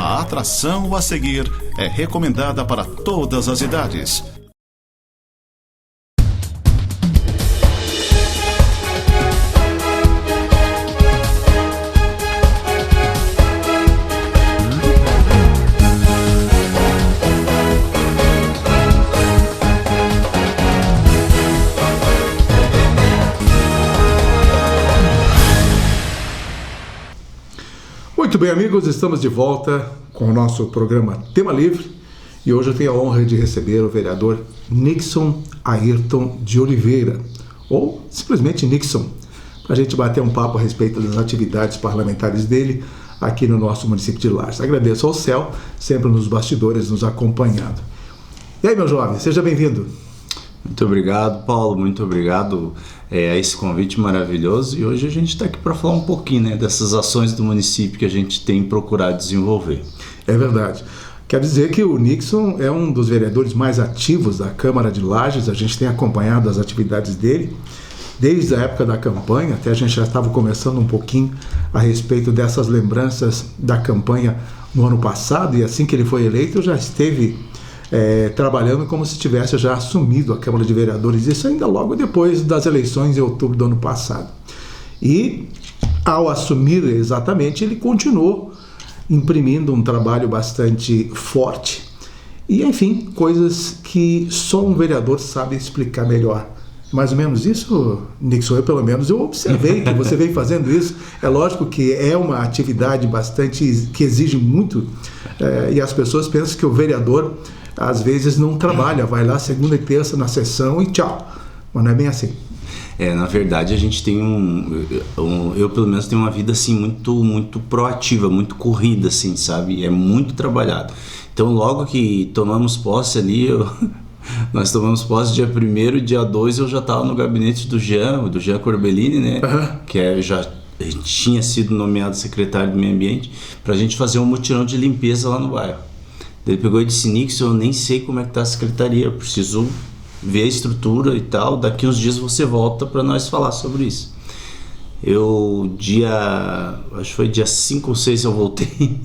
A atração a seguir é recomendada para todas as idades. Muito bem, amigos, estamos de volta com o nosso programa Tema Livre e hoje eu tenho a honra de receber o vereador Nixon Ayrton de Oliveira, ou simplesmente Nixon, para a gente bater um papo a respeito das atividades parlamentares dele aqui no nosso município de Lages. Agradeço ao céu, sempre nos bastidores, nos acompanhando. E aí, meu jovem, seja bem-vindo. Muito obrigado, Paulo, muito obrigado a esse convite maravilhoso, e hoje a gente está aqui para falar um pouquinho, dessas ações do município que a gente tem procurado desenvolver. É verdade. Quer dizer que o Nixon é um dos vereadores mais ativos da Câmara de Lages, a gente tem acompanhado as atividades dele desde a época da campanha, até a gente já estava conversando um pouquinho a respeito dessas lembranças da campanha no ano passado, e assim que ele foi eleito já esteve trabalhando como se tivesse já assumido a Câmara de Vereadores, isso ainda logo depois das eleições em outubro do ano passado. E ao assumir exatamente, ele continuou imprimindo um trabalho bastante forte e, enfim, coisas que só um vereador sabe explicar melhor. Mais ou menos isso, Nixon, eu observei que você vem fazendo isso. É lógico que é uma atividade bastante que exige muito, e as pessoas pensam que o vereador às vezes não trabalha, vai lá segunda e terça na sessão e tchau, mas não é bem assim. Na verdade a gente tem eu pelo menos tenho uma vida assim muito proativa, muito corrida assim, sabe, é muito trabalhado. Então logo que tomamos posse ali, nós tomamos posse dia 1º, dia 2 eu já estava no gabinete do Jean Corbellini, né, que já tinha sido nomeado secretário do meio ambiente, para a gente fazer um mutirão de limpeza lá no bairro. Ele pegou e disse: Nixon, eu nem sei como é que está a secretaria, eu preciso ver a estrutura e tal, daqui uns dias você volta para nós falar sobre isso. Acho que foi dia 5 ou 6 eu voltei,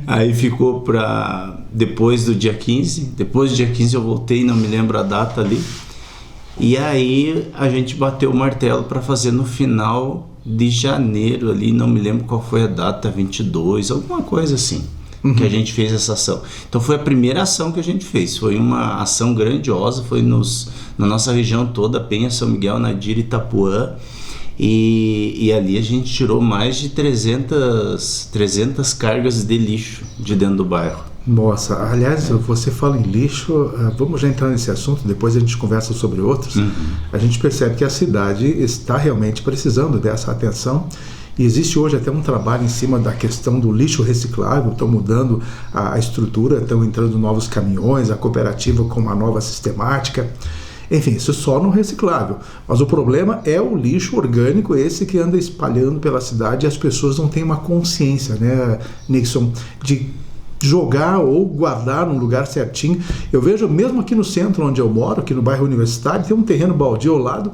aí ficou para depois do dia 15, depois do dia 15 eu voltei, não me lembro a data ali, e aí a gente bateu o martelo para fazer no final de janeiro ali, não me lembro qual foi a data, 22, alguma coisa assim. Que a gente fez essa ação. Então foi a primeira ação que a gente fez, foi uma ação grandiosa, foi na nossa região toda, Penha, São Miguel, Nadir e Itapuã, e ali a gente tirou mais de 300 cargas de lixo de dentro do bairro. Nossa, aliás, você fala em lixo, vamos já entrar nesse assunto, depois a gente conversa sobre outros. A gente percebe que a cidade está realmente precisando dessa atenção. E existe hoje até um trabalho em cima da questão do lixo reciclável, estão mudando a estrutura, estão entrando novos caminhões, a cooperativa com uma nova sistemática, enfim, isso só no reciclável. Mas o problema é o lixo orgânico, esse que anda espalhando pela cidade, e as pessoas não têm uma consciência, né, Nixon, de jogar ou guardar num lugar certinho. Eu vejo mesmo aqui no centro onde eu moro, aqui no bairro Universitário, tem um terreno baldio ao lado.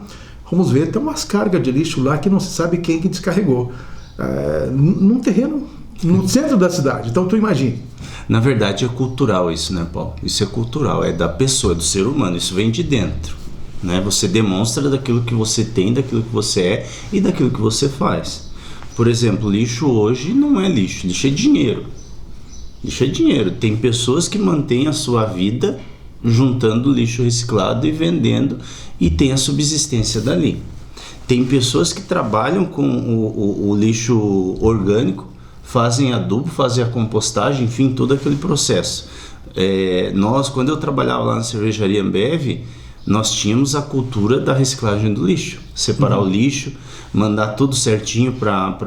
Vamos ver, tem umas cargas de lixo lá que não se sabe quem que descarregou. Num terreno no centro da cidade. Então tu imagina. Na verdade é cultural isso, né, Paulo? Isso é cultural, é da pessoa, é do ser humano, isso vem de dentro, né? Você demonstra daquilo que você tem, daquilo que você é e daquilo que você faz. Por exemplo, lixo hoje não é lixo, lixo é dinheiro. Lixo é dinheiro. Tem pessoas que mantêm a sua vida juntando lixo reciclado e vendendo, e tem a subsistência dali. Tem pessoas que trabalham com o lixo orgânico, fazem adubo, fazem a compostagem, enfim, todo aquele processo. Quando eu trabalhava lá na cervejaria Ambev, nós tínhamos a cultura da reciclagem do lixo, separar o lixo, mandar tudo certinho para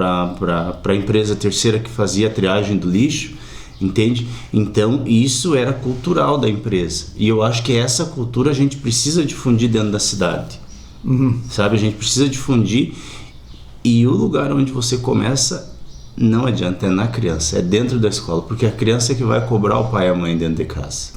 a empresa terceira que fazia a triagem do lixo, entende? Então isso era cultural da empresa, e eu acho que essa cultura a gente precisa difundir dentro da cidade, sabe? A gente precisa difundir, e o lugar onde você começa não adianta, é na criança, é dentro da escola, porque a criança é que vai cobrar o pai e a mãe dentro de casa.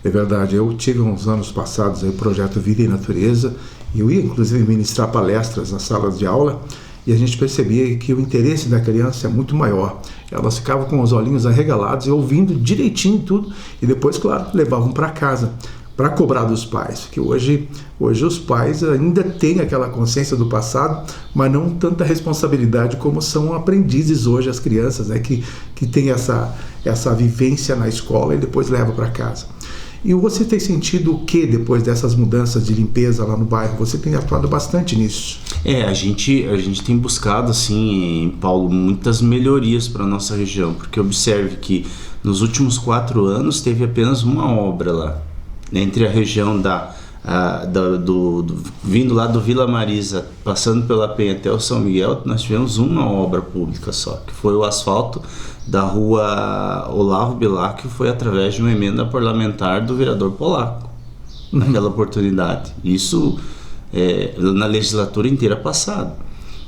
É verdade, eu tive uns anos passados aí o projeto Vida e Natureza, e eu ia inclusive ministrar palestras nas salas de aula, e a gente percebia que o interesse da criança é muito maior. elas ficavam com os olhinhos arregalados e ouvindo direitinho tudo, e depois, claro, levavam para casa para cobrar dos pais, porque hoje os pais ainda têm aquela consciência do passado, mas não tanta responsabilidade como são aprendizes hoje as crianças, né, que têm essa vivência na escola e depois leva para casa. E você tem sentido o que depois dessas mudanças de limpeza lá no bairro? Você tem atuado bastante nisso. A gente tem buscado, assim, Paulo, muitas melhorias para a nossa região, porque observe que nos últimos 4 anos teve apenas uma obra lá, entre a região vindo lá do Vila Marisa, passando pela Penha até o São Miguel, nós tivemos uma obra pública só, que foi o asfalto da rua Olavo Bilac, que foi através de uma emenda parlamentar do vereador Polaco, naquela oportunidade. Isso na legislatura inteira passada.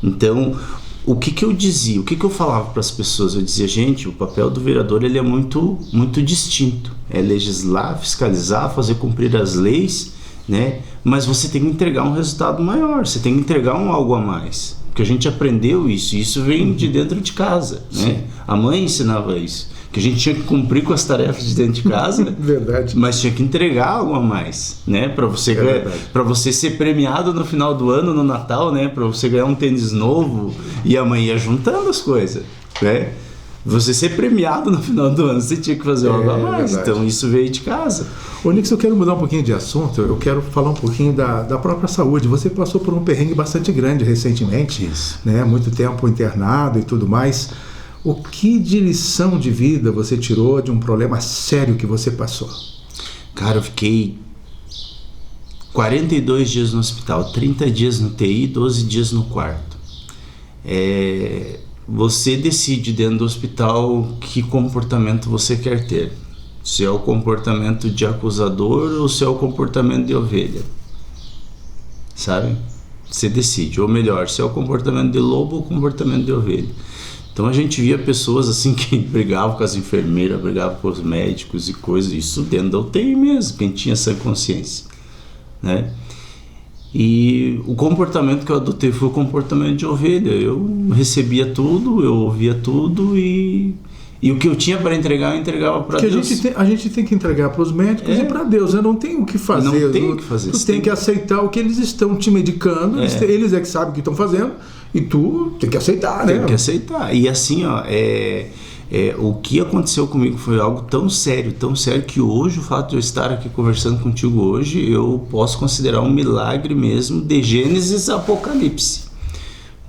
Então, o que eu dizia, o que eu falava para as pessoas? Eu dizia, gente, o papel do vereador ele é muito, muito distinto. É legislar, fiscalizar, fazer cumprir as leis, né? Mas você tem que entregar um resultado maior, você tem que entregar algo a mais. Porque a gente aprendeu isso, e isso vem de dentro de casa, né? A mãe ensinava isso, que a gente tinha que cumprir com as tarefas de dentro de casa, Verdade. Mas tinha que entregar algo a mais, né? Para você ser premiado no final do ano, no Natal, né? Para você ganhar um tênis novo, e a mãe ia juntando as coisas, né? Você ser premiado no final do ano, você tinha que fazer algo a mais. Verdade. Então isso veio de casa. Ô Nix, eu quero mudar um pouquinho de assunto, eu quero falar um pouquinho da própria saúde. Você passou por um perrengue bastante grande recentemente, Isso. né? Muito tempo internado e tudo mais. O que de lição de vida você tirou de um problema sério que você passou? Cara, eu fiquei 42 dias no hospital, 30 dias no TI, 12 dias no quarto. Você decide dentro do hospital que comportamento você quer ter. Se é o comportamento de acusador ou se é o comportamento de ovelha. Sabe? Você decide. Ou melhor, se é o comportamento de lobo ou o comportamento de ovelha. Então a gente via pessoas assim que brigavam com as enfermeiras, brigavam com os médicos e coisas. Isso dentro da UTI mesmo, quem tinha essa consciência, né? E o comportamento que eu adotei foi o comportamento de ovelha. Eu recebia tudo, eu ouvia tudo e o que eu tinha para entregar, eu entregava para Deus. Porque a gente tem que entregar para os médicos e para Deus. Eu não tenho o que fazer. Não tem o que fazer. Tu tem que aceitar o que eles estão te medicando. Eles é que sabem o que estão fazendo e tu tem que aceitar, né? Tem que aceitar. E assim, ó, o que aconteceu comigo foi algo tão sério que hoje, o fato de eu estar aqui conversando contigo hoje, eu posso considerar um milagre mesmo de Gênesis a Apocalipse.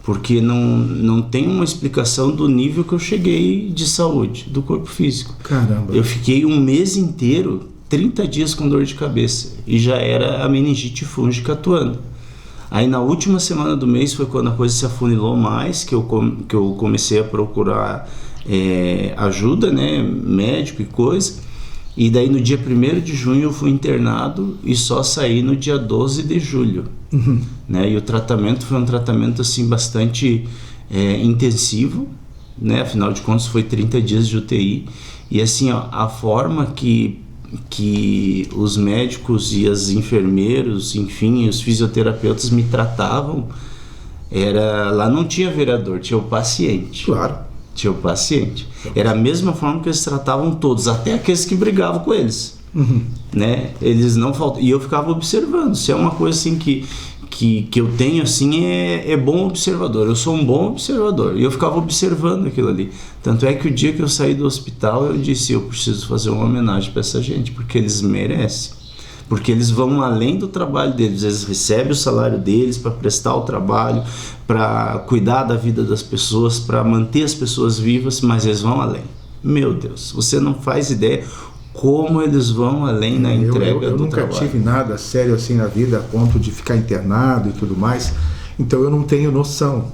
Porque não tem uma explicação do nível que eu cheguei de saúde, do corpo físico. Caramba. Eu fiquei um mês inteiro, 30 dias com dor de cabeça, e já era a meningite fúngica atuando. Aí na última semana do mês foi quando a coisa se afunilou mais, que eu comecei a procurar ajuda, né, médico e coisa. E daí no dia 1º de junho eu fui internado e só saí no dia 12 de julho. Né? E o tratamento foi um tratamento assim bastante intensivo, né? Afinal de contas foi 30 dias de UTI. E assim, ó, a forma que os médicos e os enfermeiros, enfim, os fisioterapeutas me tratavam, lá não tinha vereador, tinha o paciente. Claro. Tinha o paciente. Era a mesma forma que eles tratavam todos, até aqueles que brigavam com eles. Né? Eles não faltam. E eu ficava observando. Se é uma coisa assim que eu tenho assim, é bom observador. Eu sou um bom observador. E eu ficava observando aquilo ali. Tanto é que o dia que eu saí do hospital, eu disse, eu preciso fazer uma homenagem para essa gente, porque eles merecem. Porque eles vão além do trabalho deles, eles recebem o salário deles para prestar o trabalho, para cuidar da vida das pessoas, para manter as pessoas vivas, mas eles vão além. Meu Deus, você não faz ideia como eles vão além na entrega do trabalho. Eu nunca tive nada sério assim na vida, a ponto de ficar internado e tudo mais, então eu não tenho noção.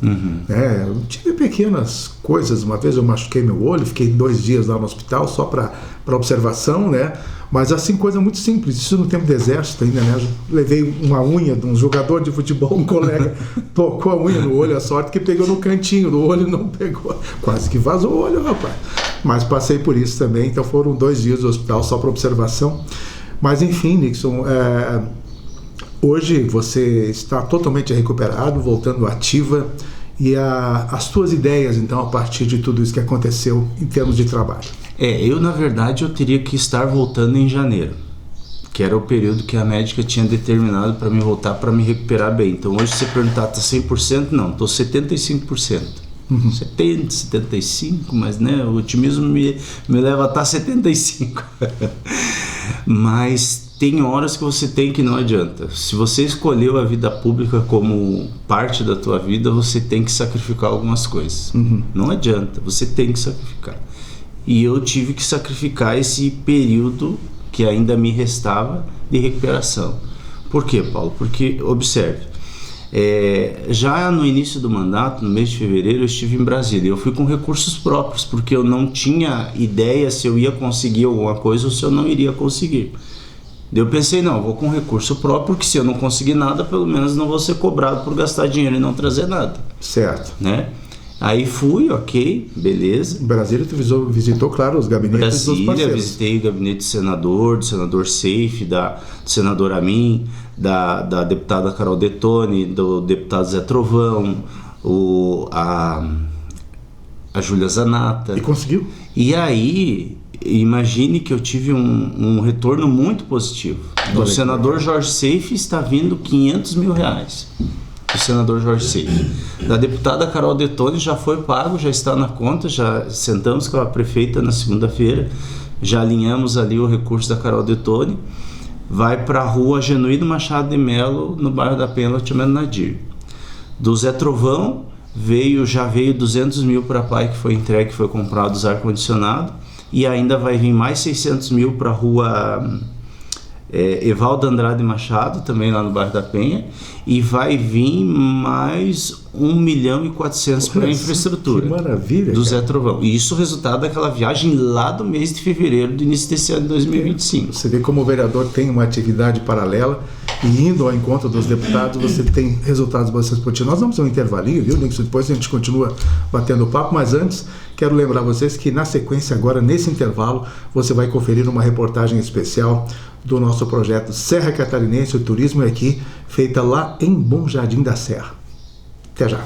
Né? Eu tive pequenas coisas, uma vez eu machuquei meu olho, fiquei 2 dias lá no hospital só para observação, né? Mas assim, coisa muito simples, isso no tempo do exército ainda, né? Eu levei uma unha de um jogador de futebol, um colega tocou a unha no olho, a sorte que pegou no cantinho do olho, não pegou, quase que vazou o olho, rapaz. Mas passei por isso também, então foram 2 dias no hospital só para observação. Mas enfim, Nixon, hoje você está totalmente recuperado, voltando ativa, e as tuas ideias, então, a partir de tudo isso que aconteceu em termos de trabalho. Na verdade, eu teria que estar voltando em janeiro, que era o período que a médica tinha determinado para me voltar, para me recuperar bem. Então, hoje, se você perguntar, tá 100%? Não, estou 75%. 70, 75, mas né, o otimismo me leva a estar 75%. Mas tem horas que você tem que não adianta. Se você escolheu a vida pública como parte da tua vida, você tem que sacrificar algumas coisas. Não adianta, você tem que sacrificar. E eu tive que sacrificar esse período que ainda me restava de recuperação. Por quê, Paulo? Porque, observe, já no início do mandato, no mês de fevereiro, eu estive em Brasília. Eu fui com recursos próprios, porque eu não tinha ideia se eu ia conseguir alguma coisa ou se eu não iria conseguir. Eu pensei, não, vou com recurso próprio, porque se eu não conseguir nada, pelo menos não vou ser cobrado por gastar dinheiro e não trazer nada. Certo. Né? Aí fui, ok, beleza. Em Brasília tu visitou, claro, os gabinetes dos parceiros. Visitei o gabinete do senador Seif, do senador Amin, da deputada Carol Detoni, do deputado Zé Trovão, a Júlia Zanata. E conseguiu? E aí, imagine que eu tive um retorno muito positivo. Do senador Jorge Seif está vindo R$500 mil. Do senador Jorge Seif. Da deputada Carol Detoni já foi pago, já está na conta, já sentamos com a prefeita na segunda-feira, já alinhamos ali o recurso da Carol Detoni, vai para a rua Genuíno Machado de Melo, no bairro da Penha, Loteamento Nadir. Do Zé Trovão, já veio 200 mil para a PAI, que foi entregue, que foi comprado os ar-condicionado, e ainda vai vir mais 600 mil para a rua Evaldo Andrade Machado, também lá no bairro da Penha, e vai vir mais 1.400.000 para a infraestrutura. Que maravilha, do Zé Trovão. E isso é resultado daquela viagem lá do mês de fevereiro, do início desse ano de 2025. Você vê como o vereador tem uma atividade paralela e indo ao encontro dos deputados, você tem resultados bastante positivos. Nós vamos a um intervalinho, viu, Nixon? Depois a gente continua batendo papo, mas antes quero lembrar vocês que na sequência agora, nesse intervalo, você vai conferir uma reportagem especial do nosso projeto Serra Catarinense, o turismo é aqui, feita lá em Bom Jardim da Serra. Até já.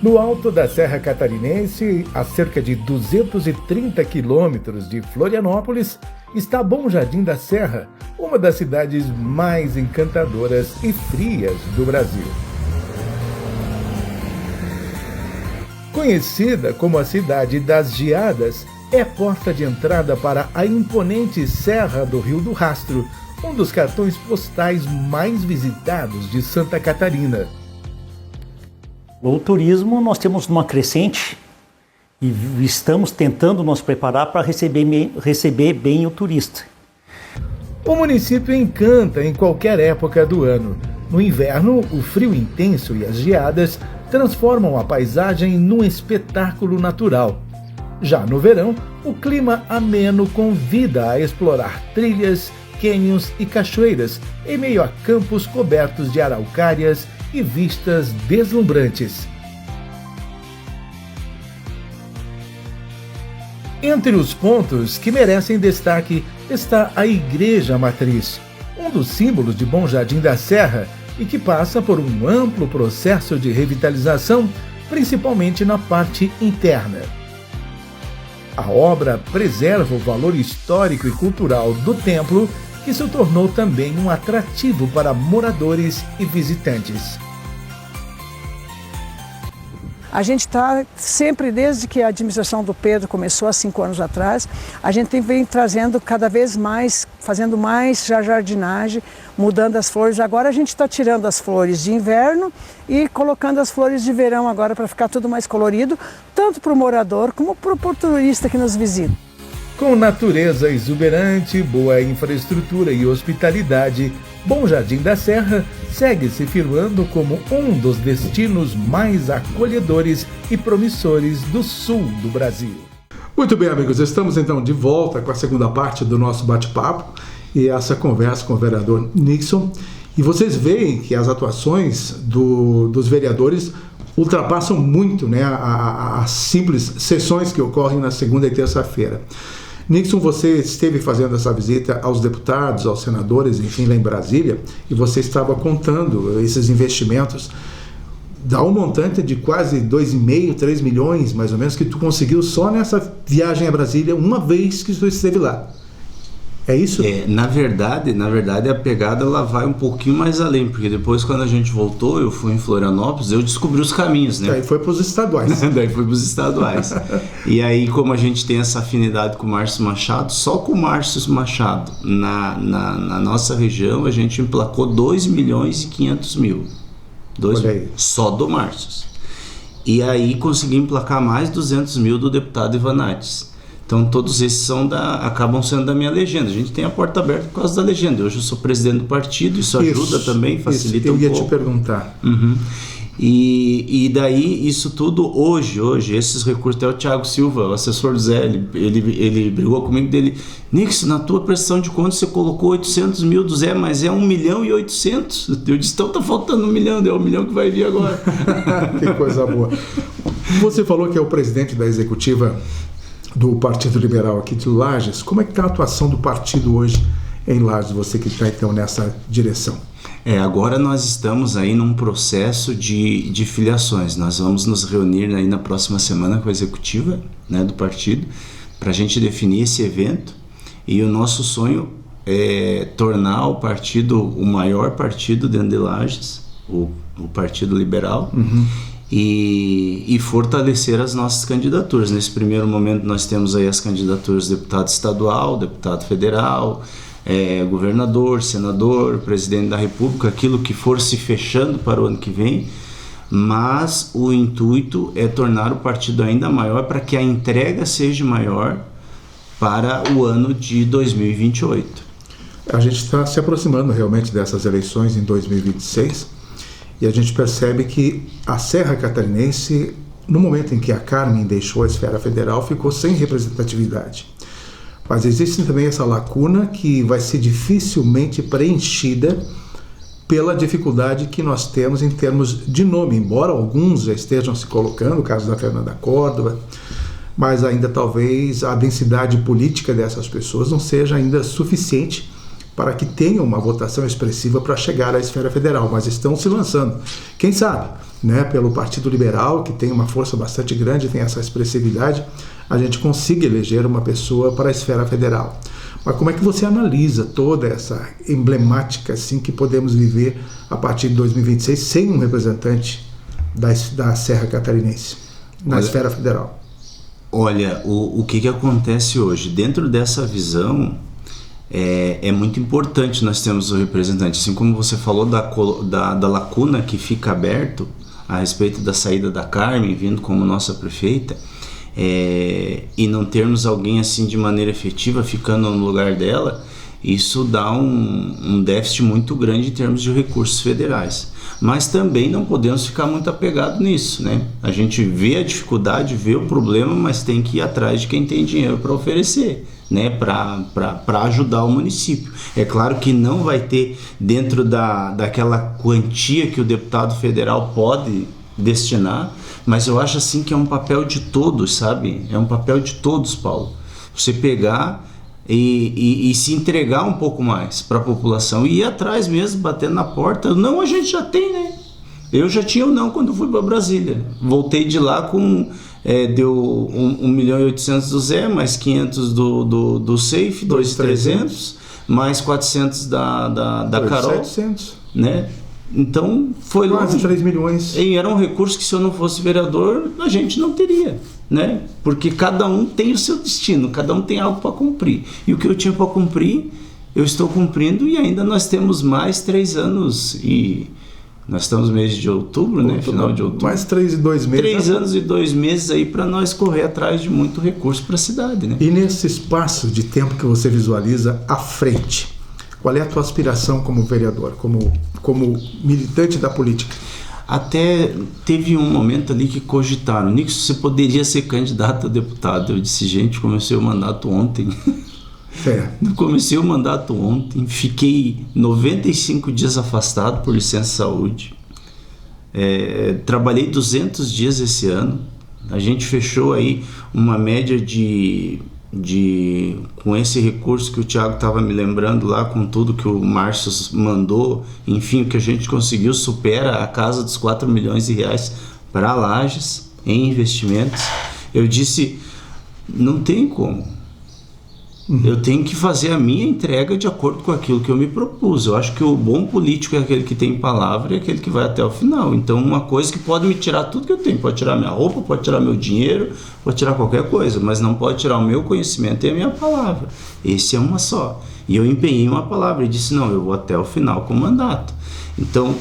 No alto da Serra Catarinense, a cerca de 230 quilômetros de Florianópolis, está Bom Jardim da Serra, uma das cidades mais encantadoras e frias do Brasil. Conhecida como a cidade das geadas, é porta de entrada para a imponente Serra do Rio do Rastro, um dos cartões postais mais visitados de Santa Catarina. O turismo nós temos uma crescente e estamos tentando nos preparar para receber bem o turista. O município encanta em qualquer época do ano. No inverno, o frio intenso e as geadas transformam a paisagem num espetáculo natural. Já no verão, o clima ameno convida a explorar trilhas, cânions e cachoeiras em meio a campos cobertos de araucárias e vistas deslumbrantes. Entre os pontos que merecem destaque está a Igreja Matriz, um dos símbolos de Bom Jardim da Serra e que passa por um amplo processo de revitalização, principalmente na parte interna. A obra preserva o valor histórico e cultural do templo, que se tornou também um atrativo para moradores e visitantes. A gente está sempre, desde que a administração do Pedro começou há 5 anos atrás, a gente vem trazendo cada vez mais, fazendo mais jardinagem, mudando as flores. Agora a gente está tirando as flores de inverno e colocando as flores de verão agora para ficar tudo mais colorido, tanto para o morador como para o turista que nos visita. Com natureza exuberante, boa infraestrutura e hospitalidade, Bom Jardim da Serra segue se firmando como um dos destinos mais acolhedores e promissores do sul do Brasil. Muito bem, amigos, estamos então de volta com a segunda parte do nosso bate-papo e essa conversa com o vereador Nixon. E vocês veem que as atuações dos vereadores ultrapassam muito, né, as simples sessões que ocorrem na segunda e terça-feira. Nixon, você esteve fazendo essa visita aos deputados, aos senadores, enfim, lá em Brasília, e você estava contando esses investimentos. dá um montante de quase 2,5, 3 milhões, mais ou menos, que tu conseguiu só nessa viagem a Brasília, uma vez que tu esteve lá. É isso? Na verdade, a pegada ela vai um pouquinho mais além, porque depois, quando a gente voltou, eu fui em Florianópolis, eu descobri os caminhos, né? Daí foi para os estaduais. Daí foi para os estaduais. E aí, como a gente tem essa afinidade com o Márcio Machado, só com o Márcio Machado, na nossa região, a gente emplacou 2.500.000. Só do Márcio. E aí consegui emplacar mais 200 mil do deputado Ivanates. Então todos esses acabam sendo da minha legenda. A gente tem a porta aberta por causa da legenda. Hoje eu sou presidente do partido, isso ajuda também, facilita um pouco. Eu ia te perguntar. Uhum. E daí isso tudo hoje, esses recursos, até o Thiago Silva, o assessor do Zé, ele brigou comigo dele, Nixon, na tua prestação de contas você colocou 800 mil do Zé, mas é 1.800.000. Eu disse, então tá faltando 1 milhão, é 1 milhão que vai vir agora. Que coisa boa. Você falou que é o presidente da executiva do Partido Liberal aqui de Lages. Como é que está a atuação do partido hoje em Lages, você que está então nessa direção? Agora nós estamos aí num processo de filiações. Nós vamos nos reunir aí na próxima semana com a executiva, né, do partido, para a gente definir esse evento. E o nosso sonho é tornar o partido o maior partido dentro de Lages, o Partido Liberal. Uhum. E fortalecer as nossas candidaturas. Nesse primeiro momento nós temos aí as candidaturas de deputado estadual, deputado federal, governador, senador, presidente da República, aquilo que for se fechando para o ano que vem, mas o intuito é tornar o partido ainda maior para que a entrega seja maior para o ano de 2028. A gente está se aproximando realmente dessas eleições em 2026 e a gente percebe que a Serra Catarinense, no momento em que a Carmen deixou a esfera federal, ficou sem representatividade. Mas existe também essa lacuna que vai ser dificilmente preenchida pela dificuldade que nós temos em termos de nome, embora alguns já estejam se colocando, o caso da Fernanda Córdova, mas ainda talvez a densidade política dessas pessoas não seja ainda suficiente para que tenham uma votação expressiva para chegar à esfera federal, mas estão se lançando. Quem sabe, né, pelo Partido Liberal, que tem uma força bastante grande, tem essa expressividade, a gente consiga eleger uma pessoa para a esfera federal. Mas como é que você analisa toda essa emblemática assim, que podemos viver a partir de 2026 sem um representante da Serra Catarinense na esfera federal? Olha, o que acontece hoje? Dentro dessa visão, é muito importante nós termos o representante. Assim como você falou da lacuna que fica aberto a respeito da saída da Carmen, vindo como nossa prefeita, e não termos alguém assim de maneira efetiva ficando no lugar dela, isso dá um déficit muito grande em termos de recursos federais. Mas também não podemos ficar muito apegados nisso, né? A gente vê a dificuldade, vê o problema, mas tem que ir atrás de quem tem dinheiro para oferecer, né? Para ajudar o município. É claro que não vai ter dentro daquela quantia que o deputado federal pode destinar, mas eu acho assim que é um papel de todos, sabe? É um papel de todos, Paulo. Você pegar e se entregar um pouco mais para a população e ir atrás mesmo, batendo na porta. Não, a gente já tem, né? Eu já tinha o não quando fui para Brasília. Voltei de lá com deu 1.800.000 do Zé, mais 500 do Safe, 2.300, mais 400 da Carol, 700, né? Então foi quase 3 milhões. E era um recurso que, se eu não fosse vereador, a gente não teria, né? Porque cada um tem o seu destino, cada um tem algo para cumprir. E o que eu tinha para cumprir, eu estou cumprindo, e ainda nós temos mais 3 anos e nós estamos no mês de outubro, né? Final de outubro. Mais 3 e 2 meses. 3 anos e 2 meses aí para nós correr atrás de muito recurso para a cidade, né? E nesse espaço de tempo que você visualiza à frente, qual é a tua aspiração como vereador, como militante da política? Até teve um momento ali que cogitaram, Nixon, você poderia ser candidato a deputado. Eu disse, gente, comecei o mandato ontem. Comecei o mandato ontem, fiquei 95 dias afastado por licença saúde. Trabalhei 200 dias esse ano. A gente fechou aí uma média de com esse recurso que o Thiago estava me lembrando lá, com tudo que o Márcio mandou, enfim, o que a gente conseguiu supera a casa dos 4 milhões de reais para Lages em investimentos. Eu disse, não tem como. Eu tenho que fazer a minha entrega de acordo com aquilo que eu me propus. Eu acho que o bom político é aquele que tem palavra e aquele que vai até o final. Então, uma coisa que pode me tirar tudo que eu tenho, pode tirar minha roupa, pode tirar meu dinheiro, pode tirar qualquer coisa, mas não pode tirar o meu conhecimento e a minha palavra. Esse é uma só. E eu empenhei uma palavra e disse, não, eu vou até o final com o mandato. Então,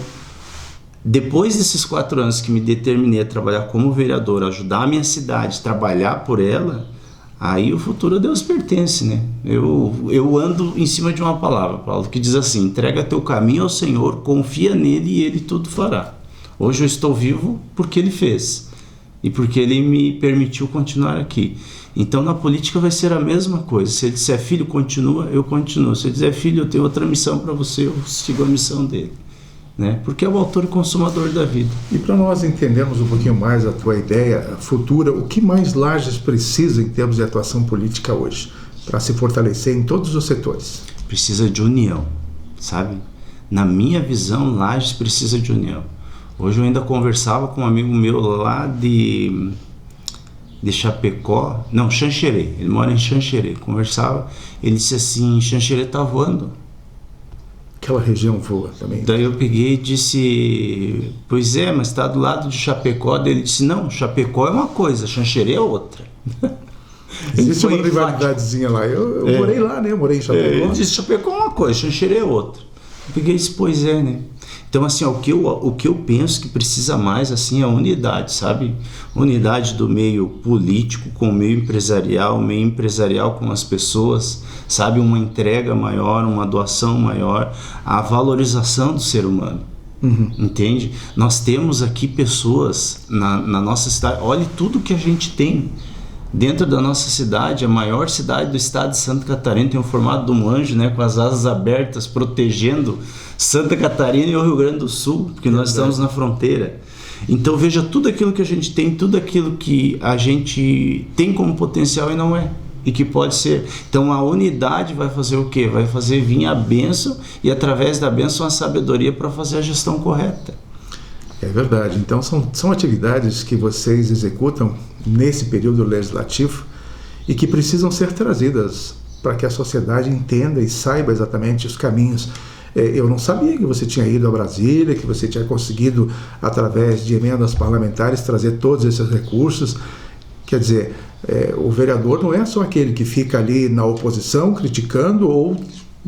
depois desses 4 anos que me determinei a trabalhar como vereador, ajudar a minha cidade, trabalhar por ela, aí o futuro a Deus pertence, né? Eu ando em cima de uma palavra, Paulo, que diz assim, entrega teu caminho ao Senhor, confia nele e ele tudo fará. Hoje eu estou vivo porque ele fez e porque ele me permitiu continuar aqui. Então na política vai ser a mesma coisa. Se ele disser, filho, continua, eu continuo. Se ele disser, filho, eu tenho outra missão para você, eu sigo a missão dele. Né? Porque é o autor e consumador da vida. E para nós entendermos um pouquinho mais a tua ideia futura, o que mais Lages precisa em termos de atuação política hoje, para se fortalecer em todos os setores? Precisa de união, sabe? Na minha visão, Lages precisa de união. Hoje eu ainda conversava com um amigo meu lá de Chapecó, não, Xanxerê, ele mora em Xanxerê, conversava, ele disse assim, Xanxerê tá voando. Aquela região voa também. Daí eu peguei e disse, pois é, mas está do lado de Chapecó. Daí ele disse, não, Chapecó é uma coisa, Xanxerê é outra. Existe uma rivalidadezinha lá. Eu morei lá, né? Eu morei em Chapecó. Ele disse, Chapecó é uma coisa, Xanxerê é outra. Eu peguei e disse, pois é, né? Então, assim, o que eu penso que precisa mais, assim, é a unidade, sabe? Unidade do meio político com o meio empresarial com as pessoas, sabe? Uma entrega maior, uma doação maior, a valorização do ser humano. Entende? Nós temos aqui pessoas na nossa cidade, olhe tudo que a gente tem dentro da nossa cidade, a maior cidade do estado de Santa Catarina, tem o formato de um anjo, né, com as asas abertas, protegendo Santa Catarina e o Rio Grande do Sul, porque nós estamos na fronteira. Então veja tudo aquilo que a gente tem, tudo aquilo que a gente tem como potencial e não é, e que pode ser. Então a unidade vai fazer o quê? Vai fazer vir a bênção e através da bênção a sabedoria para fazer a gestão correta. É verdade. Então são atividades que vocês executam nesse período legislativo e que precisam ser trazidas para que a sociedade entenda e saiba exatamente os caminhos. Eu não sabia que você tinha ido a Brasília, que você tinha conseguido, através de emendas parlamentares, trazer todos esses recursos. Quer dizer, o vereador não é só aquele que fica ali na oposição, criticando ou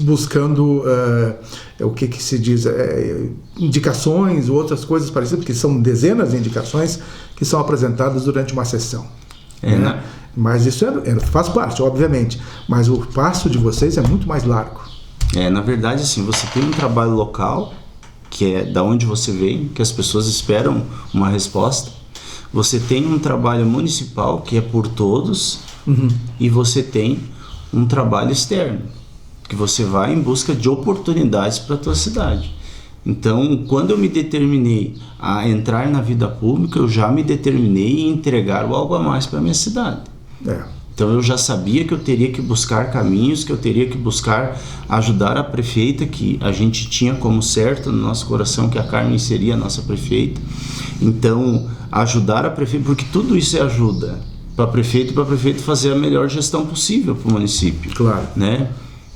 buscando o que se diz, indicações ou outras coisas parecidas, porque são dezenas de indicações que são apresentadas durante uma sessão. Né? Mas isso faz parte, obviamente, mas o passo de vocês é muito mais largo. Na verdade, assim, você tem um trabalho local, que é da onde você vem, que as pessoas esperam uma resposta. Você tem um trabalho municipal, que é por todos, e você tem um trabalho externo, que você vai em busca de oportunidades para a tua cidade. Então, quando eu me determinei a entrar na vida pública, eu já me determinei em entregar o algo a mais para a minha cidade. Então, eu já sabia que eu teria que buscar caminhos, que eu teria que buscar ajudar a prefeita, que a gente tinha como certo no nosso coração que a Carmen seria a nossa prefeita. Então, ajudar a prefeita, porque tudo isso é ajuda para o prefeito fazer a melhor gestão possível para o município. Claro. Né?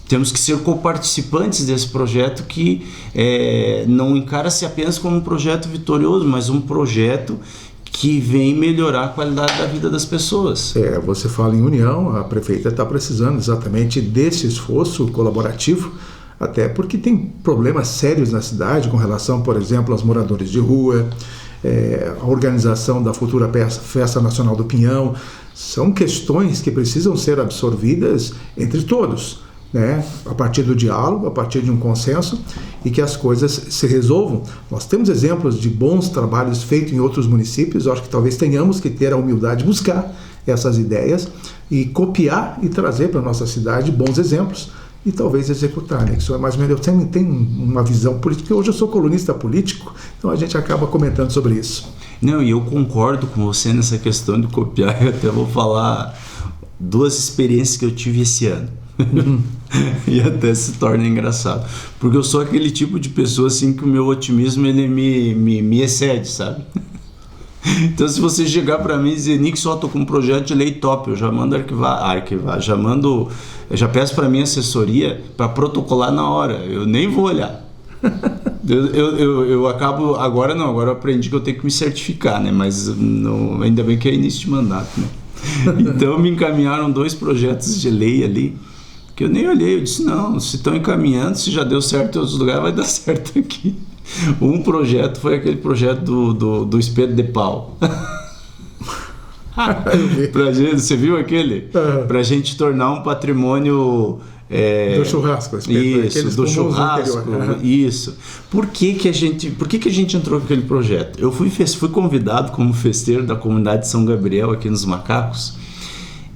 Temos que ser coparticipantes desse projeto que não encara-se apenas como um projeto vitorioso, mas um projeto que vem melhorar a qualidade da vida das pessoas. Você fala em união, a prefeita está precisando exatamente desse esforço colaborativo, até porque tem problemas sérios na cidade com relação, por exemplo, aos moradores de rua, a organização da futura Festa Nacional do Pinhão. São questões que precisam ser absorvidas entre todos, né? A partir do diálogo, a partir de um consenso, e que as coisas se resolvam. Nós temos exemplos de bons trabalhos feitos em outros municípios. Eu acho que talvez tenhamos que ter a humildade de buscar essas ideias e copiar e trazer para a nossa cidade bons exemplos e talvez executar, né? Isso é mais ou menos, eu tenho uma visão política. Hoje eu sou colunista político, então a gente acaba comentando sobre isso. Não, e eu concordo com você nessa questão de copiar. Eu até vou falar 2 experiências que eu tive esse ano. E até se torna engraçado, porque eu sou aquele tipo de pessoa assim que o meu otimismo ele me excede, sabe? Então se você chegar para mim e dizer, Nixon, tô com um projeto de lei top, eu já mando arquivar, eu já peço para minha assessoria para protocolar na hora, eu nem vou olhar. Eu acabo, agora eu aprendi que eu tenho que me certificar, né? Mas ainda bem que é início de mandato, né? Então me encaminharam 2 projetos de lei ali que eu nem olhei, eu disse, não, se estão encaminhando, se já deu certo em outros lugares, vai dar certo aqui. Um projeto foi aquele projeto do espeto de pau. Pra gente, você viu aquele? Pra gente tornar um patrimônio... do churrasco. Isso, do churrasco, isso. Por que a gente entrou com aquele projeto? Eu fui convidado como festeiro da comunidade de São Gabriel aqui nos Macacos.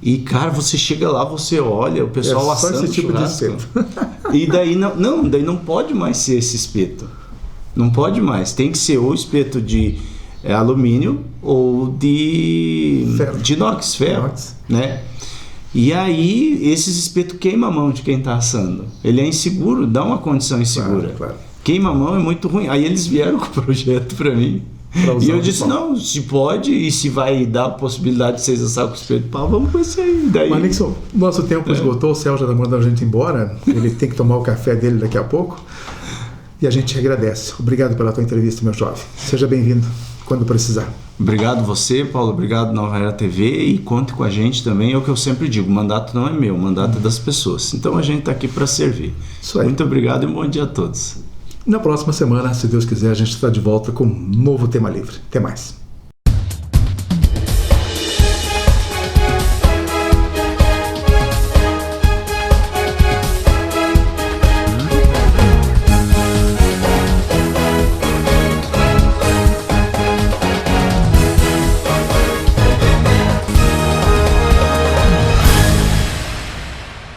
E, cara, você chega lá, você olha, o pessoal assando esse tipo churrasco. de espeto. E daí daí não pode mais ser esse espeto. Não pode mais. Tem que ser ou espeto de alumínio ou de inox, ferro, né? E aí, esses espetos queimam a mão de quem está assando. Ele é inseguro, dá uma condição insegura. Claro. Queima a mão é muito ruim. Aí eles vieram com o projeto para mim. E eu disse, não, se pode, e se vai dar a possibilidade de vocês assar com o espeto de pau, vamos com isso aí. Daí... Mas, Nixon, nosso tempo esgotou, o Céu já está mandando a gente embora. Ele tem que tomar o café dele daqui a pouco. E a gente agradece. Obrigado pela tua entrevista, meu jovem. Seja bem-vindo quando precisar. Obrigado você, Paulo. Obrigado, Nova Era TV. E conte com a gente também. É o que eu sempre digo, o mandato não é meu, o mandato é das pessoas. Então a gente está aqui para servir. Isso aí. Muito obrigado e um bom dia a todos. Na próxima semana, se Deus quiser, a gente está de volta com um novo tema livre. Até mais.